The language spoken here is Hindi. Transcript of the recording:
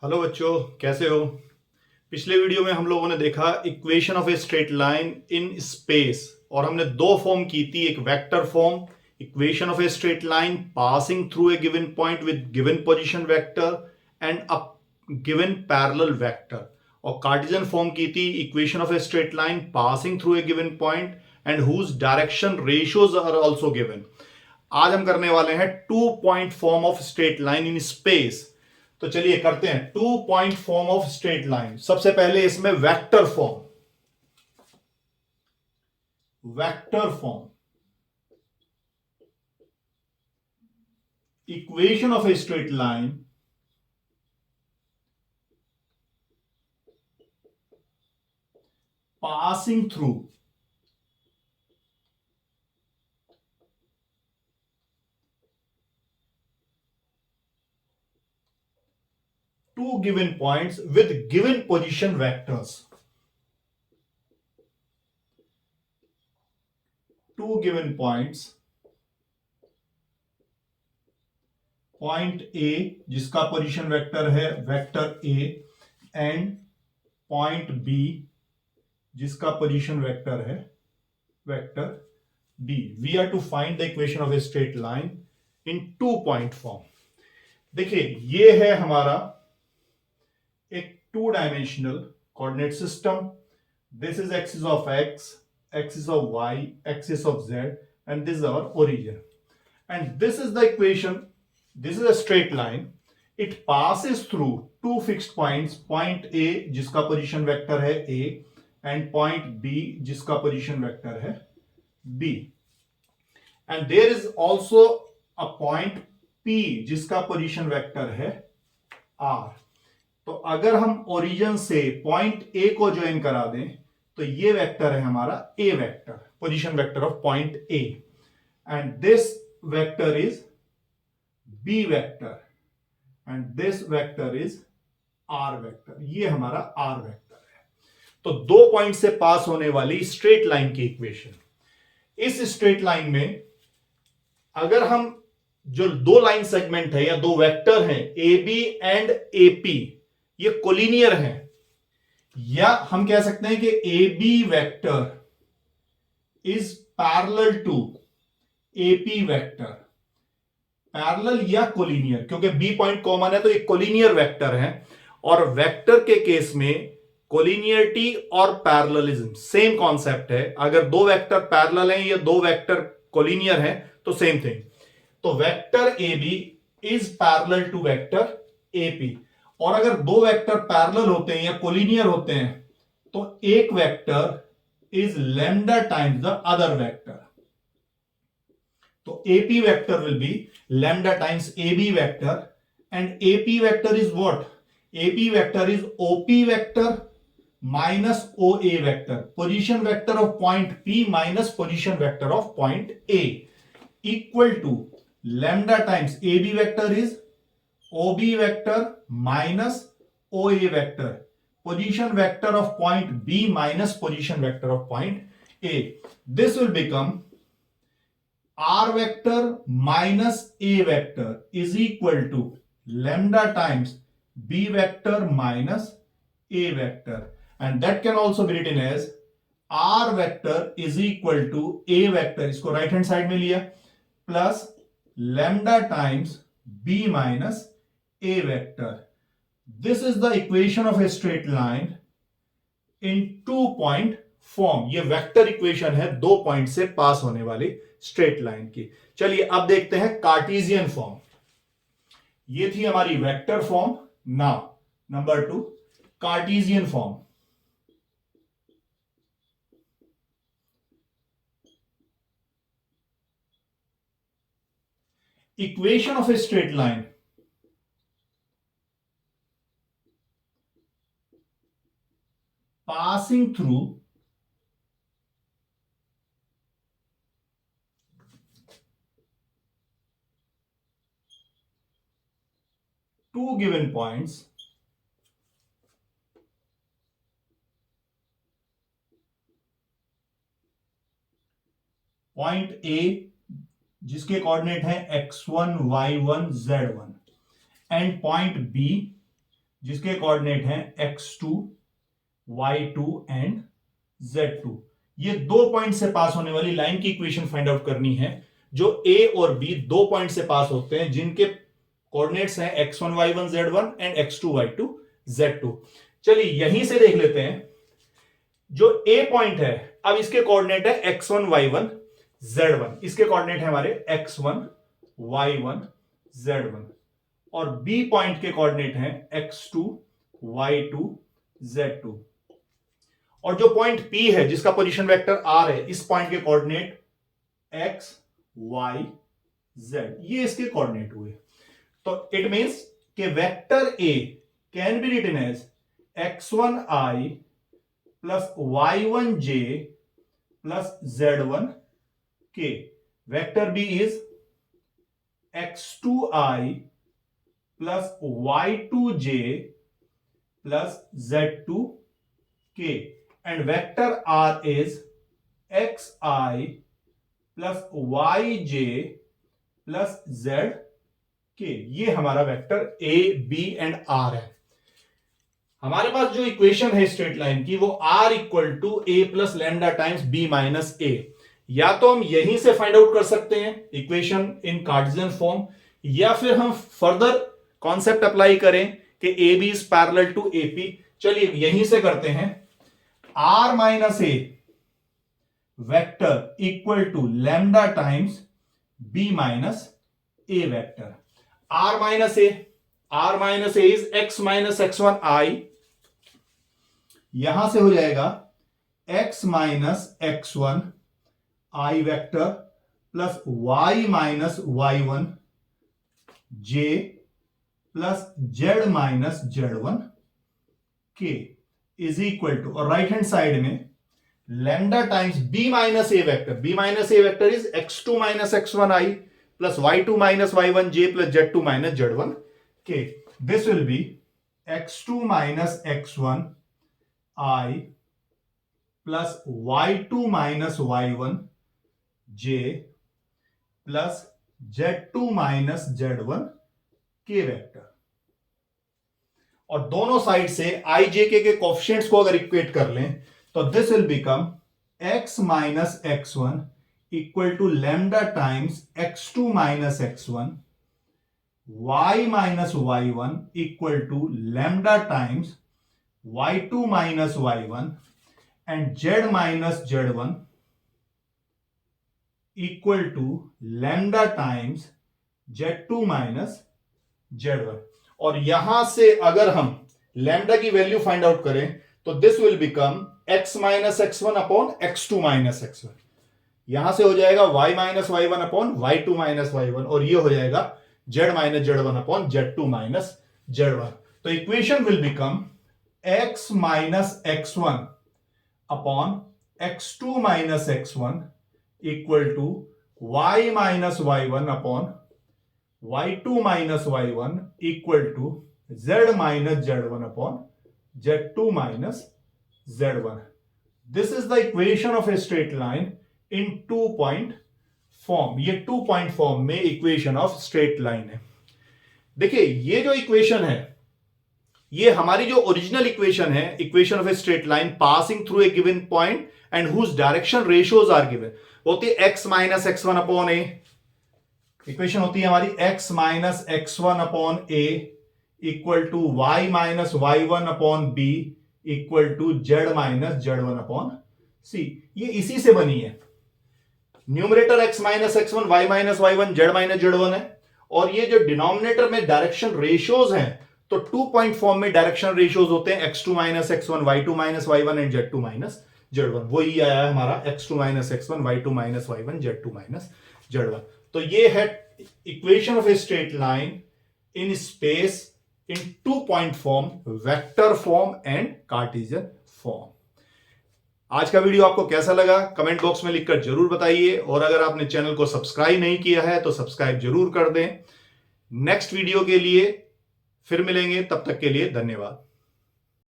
हेलो बच्चों, कैसे हो। पिछले वीडियो में हम लोगों ने देखा equation of a straight line in space और हमने दो फॉर्म की थी। एक vector form, equation of a straight line passing through a given point with given position vector and a given parallel vector, और कार्टेशियन फॉर्म की थी equation of a straight line passing through a given point and whose direction ratios are also given. आज हम करने वाले हैं 2 point form of straight line in space. तो चलिए करते हैं 2 point form of straight line. सबसे पहले इसमें vector form, equation of a straight line passing through two given points with given position vectors. Two given points, point A जिसका पोजीशन वेक्टर है vector A and point B जिसका पोजीशन वेक्टर है vector B. We are to find the equation of a straight line in 2 point form. देखिए, ये है हमारा एक 2 dimensional coordinate system. This is axis of X, axis of y, axis of z, and this is our origin. And this is the equation. This is a straight line. It passes through two fixed points. Point A जिसका पोजीशन वेक्टर है A and point B जिसका पोजीशन वेक्टर है B. And there is also a point P जिसका पोजीशन वेक्टर है R. तो अगर हम ओरिजिन से पॉइंट A को ज्वाइन करा दें तो ये वेक्टर है हमारा A vector, position vector of point A, and this vector is B vector and this vector is R vector. ये हमारा आर वेक्टर है। तो 2 पॉइंट से पास होने वाली स्ट्रेट लाइन की इक्वेशन। इस स्ट्रेट लाइन में अगर हम जो दो लाइन सेगमेंट है या दो वेक्टर हैं A B and A P, ये कोलिनियर हैं, या हम कह सकते हैं कि A B vector is parallel to A P vector, parallel या कोलिनियर, क्योंकि बी पॉइंट कॉमन है तो ये कोलिनियर वेक्टर है। और वेक्टर के केस में कोलिनियरिटी और पैरेललिज्म सेम कॉन्सेप्ट है। अगर दो वेक्टर पैरेलल हैं या दो वेक्टर कोलिनियर हैं तो सेम थिंग। तो vector A B is parallel to vector A P, और अगर दो वेक्टर पैरेलल होते हैं या कोलिनियर होते हैं तो एक vector is lambda times the other vector. तो AP vector will be lambda times AB vector, and AP vector is what? AP vector is OP vector minus O A vector, position vector of point P minus position vector of point A, equal to lambda times AB vector is OB vector minus OA vector, position vector of point B minus position vector of point A. This will become R vector minus A vector is equal to lambda times B vector minus A vector, and that can also be written as R vector is equal to A vector, इसको राइट हैंड साइड में लिया, plus lambda times B minus A vector. This is the equation of a straight line in 2 point form. ये वेक्टर इक्वेशन है 2 पॉइंट से पास होने वाली स्ट्रेट लाइन की। चलिए अब देखते हैं कार्टेशियन फॉर्म। ये थी हमारी vector form. Now number 2, Cartesian form. Equation of a straight line passing through two given points point A जिसके कोऑर्डिनेट है x1 y1 z1 and point B जिसके कोऑर्डिनेट हैं x2, y2 एंड z2। ये 2 पॉइंट से पास होने वाली लाइन की इक्वेशन फाइंड आउट करनी है, जो a और b 2 पॉइंट से पास होते हैं, जिनके कोऑर्डिनेट्स हैं x1 y1 z1 and x2 y2 z2। चलिए यहीं से देख लेते हैं। जो a पॉइंट है, अब इसके कोऑर्डिनेट है x1 y1 z1, इसके कोऑर्डिनेट है हमारे x1 y1 z1, और b पॉइंट के कोऑर्डिनेट हैं x2 y2 z2। और जो पॉइंट p है, जिसका पोजीशन वेक्टर r है, इस पॉइंट के कोऑर्डिनेट x y z, ये इसके कोऑर्डिनेट हुए। तो इट मींस कि vector a can be written as x1i plus y1j plus z1k। Vector b is x2i plus y2j plus z2k, and vector r is xi plus yj plus zk। ये हमारा vector a, b and r है। हमारे पास जो इक्वेशन है स्ट्रेट लाइन की, वो r equal to a plus lambda times b minus a। या तो हम यहीं से फाइंड आउट कर सकते हैं इक्वेशन इन कार्टेशियन फॉर्म, या फिर हम फर्दर कॉन्सेप्ट अप्लाई करें कि A B is parallel to A P. चलिए यहीं से करते हैं। r minus A vector equal to lambda times b minus A vector. r minus A is x minus x1 i, यहां से हो जाएगा x minus x1 i vector plus y minus y1 j plus z minus z1 k is equal to, और राइट हैंड साइड में lambda times b minus A vector is x2 minus x1 i plus y2 minus y1 j plus z2 minus z1 k। This will be x2 minus x1 i plus y2 minus y1 j plus z2 minus z1 k vector. और दोनों साइड से i j k के कोएफिशिएंट्स को अगर इक्वेट कर लें तो this will become x minus x1 equal to lambda times x2 minus x1, y minus y1 equal to lambda times y2 minus y1 and z minus z1 equal to lambda times z2 minus z1। और यहां से अगर हम लैम्डा की वैल्यू फाइंड आउट करें तो this will become x minus x1 upon x2 minus x1। यहां से हो जाएगा y minus y1 upon y2 minus y1, और ये हो जाएगा z minus z1 upon z2 minus z1। तो equation will become x minus x1 upon x2 minus x1 equal to y minus y1 upon y2 minus y1 equal to z minus z1 upon z2 minus z1। This is the equation of a straight line in 2 point form. ये 2 पॉइंट फॉर्म में इक्वेशन ऑफ स्ट्रेट लाइन है। देखिए ये जो इक्वेशन है, ये हमारी जो ओरिजिनल इक्वेशन है, equation of a straight line passing through a given point and whose direction ratios are given, होती है x minus x1 upon a। Equation होती है हमारी x minus x1 upon a equal to y minus y1 upon b equal to z minus z1 upon c। ये इसी से बनी है। Numerator x minus x1 y minus y1 z minus z1 है, और ये जो डिनोमिनेटर में डायरेक्शन रेशियोज हैं, तो 2 पॉइंट फॉर्म में डायरेक्शन रेशियोज होते हैं x2 minus x1 y2 minus y1 and z2 minus z1। वही आया है हमारा x2 minus x1 y2 minus y1 z2 minus z1। तो ये है equation of a straight line in space in 2 point form, vector form and Cartesian form. आज का वीडियो आपको कैसा लगा कमेंट बॉक्स में लिखकर जरूर बताइए, और अगर आपने चैनल को सब्सक्राइब नहीं किया है तो सब्सक्राइब जरूर कर दें। नेक्स्ट वीडियो के लिए फिर मिलेंगे, तब तक के लिए धन्यवाद।